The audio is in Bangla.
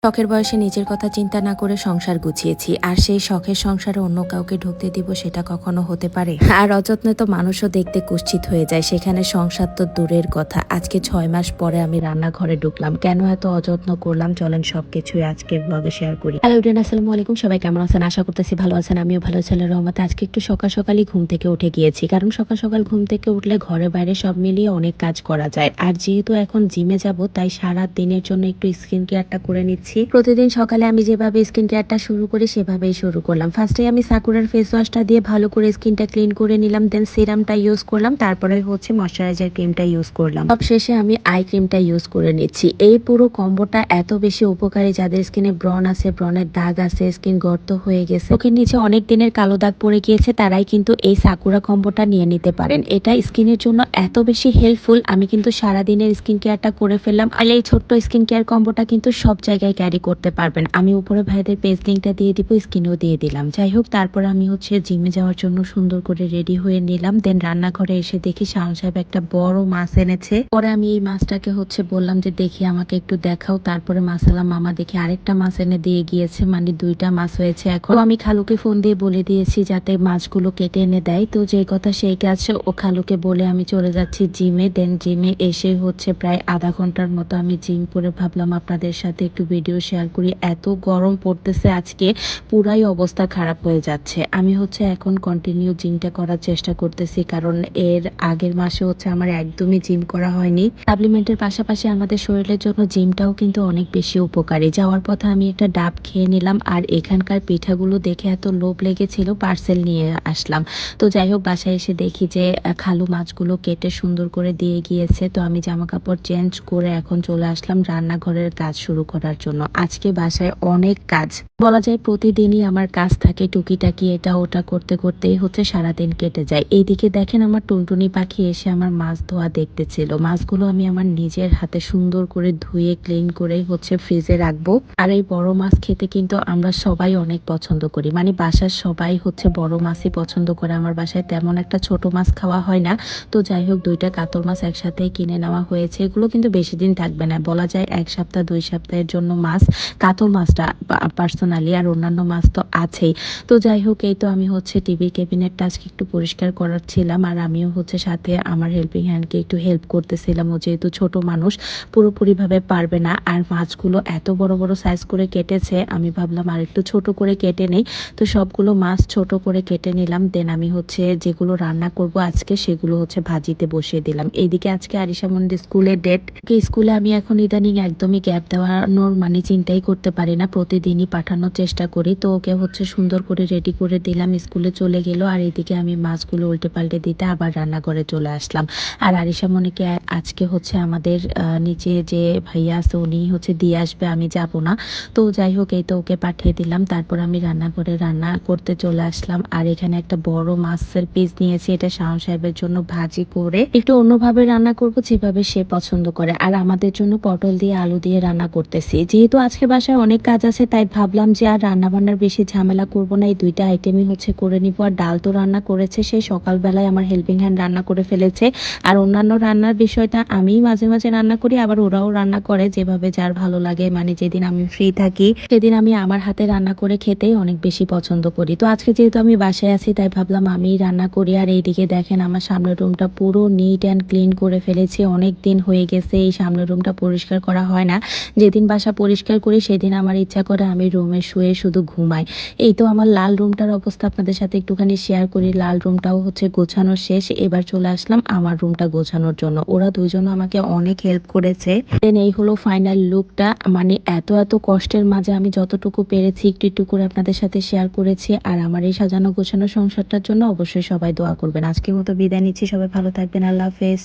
শখের বয়সে নিজের কথা চিন্তা না করে সংসার গুছিয়েছি, আর সেই শখের সংসারে অন্য কাউকে ঢুকতে দিব সেটা কখনো হতে পারে? আর অযত্নে তো মানুষও দেখতে কুৎসিত হয়ে যায়, সেখানে সংসার তো দূরের কথা। আজকে 6 মাস পরে আমি রান্নাঘরে ঢুকলাম। কেন এত অযত্ন করলাম চলেন সবকিছুই আজকে ব্লগে শেয়ার করি। হ্যালো এভরিওয়ান, আসসালামু আলাইকুম। সবাই কেমন আছেন? আশা করতেছি ভালো আছেন। আমিও ভালো আছি আল্লাহর রহমতে। আজকে একটু সকাল সকালই ঘুম থেকে উঠে গিয়েছি, কারণ সকাল সকাল ঘুম থেকে উঠলে ঘরে বাইরে সব মিলিয়ে অনেক কাজ করা যায়। আর যেহেতু এখন জিমে যাব, তাই সারা দিনের জন্য একটু স্কিন কেয়ারটা করে নিচ্ছি। প্রতিদিন সকালে আমি যেভাবে স্কিন কেয়ারটা শুরু করি সেভাবেই শুরু করলাম। ফার্স্টে আমি সাকুরার ফেস ওয়াশটা দিয়ে ভালো করে স্কিনটা ক্লিন করে নিলাম, দেন সিরামটা ইউজ করলাম, তারপরে হচ্ছে ময়শ্চারাইজার ক্রিমটা ইউজ করলাম। সব শেষে আমি আই ক্রিমটা ইউজ করে নিচ্ছি। এই পুরো কম্বোটা এত বেশি উপকারী যাদের স্কিনে ব্রণ আছে, ব্রণের দাগ আছে, স্কিন গর্ত হয়ে গেছে, চোখের নিচে অনেক দিনের কালো দাগ পড়ে গিয়েছে, তারাই কিন্তু এই সাকুরা কম্বোটা নিয়ে নিতে পারেন। এটা স্কিনের জন্য এত বেশি হেল্পফুল। আমি কিন্তু সারাদিনের স্কিন কেয়ারটা করে ফেললাম। আর এই ছোট্ট স্কিন কেয়ার কম্বোটা কিন্তু সব জায়গায় ক্যারি করতে পারবেন। আমি উপরে ভাইদের পেজ লিঙ্কটা দিয়ে দিব, স্ক্রিনেও দিয়ে দিলাম। যাই হোক, তারপর আমি হচ্ছে জিমে যাওয়ার জন্য সুন্দর করে রেডি হয়ে নিলাম। দেন রান্নাঘরে এসে দেখি শাওন সাহেব একটা বড় মাছ এনেছে। পরে আমি এই মাছটাকে হচ্ছে বললাম যে দেখি আমাকে একটু দেখাও। তারপরে মাসালা মামা দেখি আরেকটা মাছ এনে দিয়ে গিয়েছে, মানে 2টা মাছ হয়েছে। এখন আমি খালুকে ফোন দিয়ে বলে দিয়েছি যাতে মাছগুলো কেটে এনে দেয়। তো যে কথা সেই কাজ, ও খালুকে বলে আমি চলে যাচ্ছি জিমে। দেন জিমে এসে হচ্ছে প্রায় আধা ঘন্টার মতো আমি জিম করে ভাবলাম আপনাদের সাথে একটু ভিডিও শেয়ার করি। এত গরম পড়তেছে আজকে, পুরাই অবস্থা খারাপ হয়ে যাচ্ছে। আমি হচ্ছে এখন কন্টিনিউ জিমটা করার চেষ্টা করতেছি, কারণ এর আগের মাসে হচ্ছে আমার একদমই জিম করা হয়নি। সাপ্লিমেন্টের পাশাপাশি আমাদের শরীরের জন্য জিমটাও কিন্তু অনেক বেশি উপকারী। যাওয়ার পথে আমি একটা ডাব খেয়ে নিলাম, আর এখানকার পিঠাগুলো দেখে এত লোভ লেগেছিল, পার্সেল নিয়ে আসলাম। তো যাই হোক, বাসায় এসে দেখি যে খালু মাছগুলো কেটে সুন্দর করে দিয়ে গিয়েছে। তো আমি জামা কাপড় চেঞ্জ করে এখন চলে আসলাম রান্নাঘরের কাজ শুরু করার জন্য। আজকে বাসায় অনেক কাজ, বলা যায় প্রতিদিনই আমার কাজ থাকে টুকিটাকি, এটা ওটা করতে করতেই হচ্ছে সারাদিন কেটে যায়। এইদিকে দেখেন আমার টুনটুনি পাখি এসে আমার মাছ ধোয়া দেখতেছিল। মাছগুলো আমি আমার নিজের হাতে সুন্দর করে ধুয়ে ক্লিন করে হচ্ছে ফ্রিজে রাখবো। আর এই বড় মাছ খেতে কিন্তু আমরা সবাই অনেক পছন্দ করি, মানে বাসার সবাই হচ্ছে বড় মাছই পছন্দ করে। আমার বাসায় তেমন একটা ছোট মাছ খাওয়া হয় না। তো যাই হোক, 2টা কাতল মাছ একসাথেই কিনে নেওয়া হয়েছে। এগুলো কিন্তু বেশি দিন থাকবে না, বলা যায় 1 সপ্তাহ 2 সপ্তাহের জন্য মাছ, কাতল মাছটা পার্সোনালি, আর অন্যান্য মাছ তো আছেই। তো যাই হোক, এই তো আমি হচ্ছে টিভি ক্যাবিনেটটা আজকে একটু পরিষ্কার করাচ্ছিলাম, আর আমিও হচ্ছে সাথে আমার হেল্পিং হ্যান্ডকে একটু হেল্প করতেছিলাম। ও যেহেতু ছোট মানুষ, পুরোপুরিভাবে পারবে না। আর মাছগুলো এত বড় বড় সাইজ করে কেটেছে, আমি ভাবলাম আর একটু ছোট করে কেটে নেই। তো সবগুলো মাছ ছোট করে কেটে নিলাম। দেন আমি হচ্ছে যেগুলো রান্না করব আজকে সেগুলো হচ্ছে ভাজিতে বসিয়ে দিলাম। এইদিকে আজকে আরিশা মন্দির স্কুলের ডেট। স্কুলে আমি এখন ইদানিং একদমই গ্যাপ দেওয়ানোর মানে চিন্তাই করতে পারি না, প্রতিদিনই পাঠানোর চেষ্টা করি। তো ওকে হচ্ছে সুন্দর করে রেডি করে দিলাম, স্কুলে চলে গেল। আর এদিকে আমি মাছগুলো উল্টে পাল্টে দিতে আবার রান্নাঘরে চলে আসলাম। আর আরিশা মনিকে আজকে হচ্ছে আমাদের নিচে যে ভাইয়া আছে উনি হচ্ছে দিয়ে আসবে, আমি যাব না। তো যাই হোক, এই তো ওকে পাঠিয়ে দিলাম। তারপর আমি রান্নাঘরে রান্না করতে চলে আসলাম। আর এখানে একটা বড় মাছের পিস নিয়েছি, এটা শাওন সাহেবের জন্য ভাজি করে একটু অন্যভাবে রান্না করব, যেভাবে সে পছন্দ করে। আর আমাদের জন্য পটল দিয়ে আলু দিয়ে রান্না করতেছি। যেহেতু আজকে বাসায় অনেক কাজ আছে, তাই ভাবলাম যে আর রান্না বান্নার বেশি ঝামেলা করব না, এই 2টা আইটেমই হচ্ছে করে নিব। আর ডাল তো রান্না করেছে সেই সকালবেলায়, আমার হেল্পিং হ্যান্ড রান্না করে ফেলেছে। আর অন্যান্য রান্নার বিষয়টা আমি মাঝে মাঝে রান্না করি, আবার ওরাও রান্না করে, যেভাবে যার ভালো লাগে। মানে যেদিন আমি ফ্রি থাকি সেদিন আমি আমার হাতে রান্না করে খেতেই অনেক বেশি পছন্দ করি। তো আজকে যেহেতু আমি বাসায় আছি, তাই ভাবলাম আমিই রান্না করি। আর এইদিকে দেখেন আমার সামনের রুমটা পুরো নিট অ্যান্ড ক্লিন করে ফেলেছি। অনেক দিন হয়ে গেছে এই সামনের রুমটা পরিষ্কার করা হয় না। যেদিন বাসা পরিষ্কার করি সেদিন আমার ইচ্ছা করে আমি রুমে শুয়ে শুধু ঘুমাই। এই তো আমার লাল রুমটার অবস্থা আপনাদের সাথে একটুখানি শেয়ার করি। লাল রুমটাও হচ্ছে গোছানো শেষ, এবার চলে আসলাম আমার রুমটা গোছানোর জন্য। ওরা দুইজন আমাকে অনেক হেল্প করেছে। দেন এই হলো ফাইনাল লুকটা। মানে এত এত কষ্টের মাঝে আমি যতটুকু পেরেছি একটু একটু করে আপনাদের সাথে শেয়ার করেছি। আর আমার এই সাজানো গোছানো সংসারটার জন্য অবশ্যই সবাই দোয়া করবেন। আজকের মতো বিদায় নিচ্ছি, সবাই ভালো থাকবেন, আল্লাহ হাফেজ।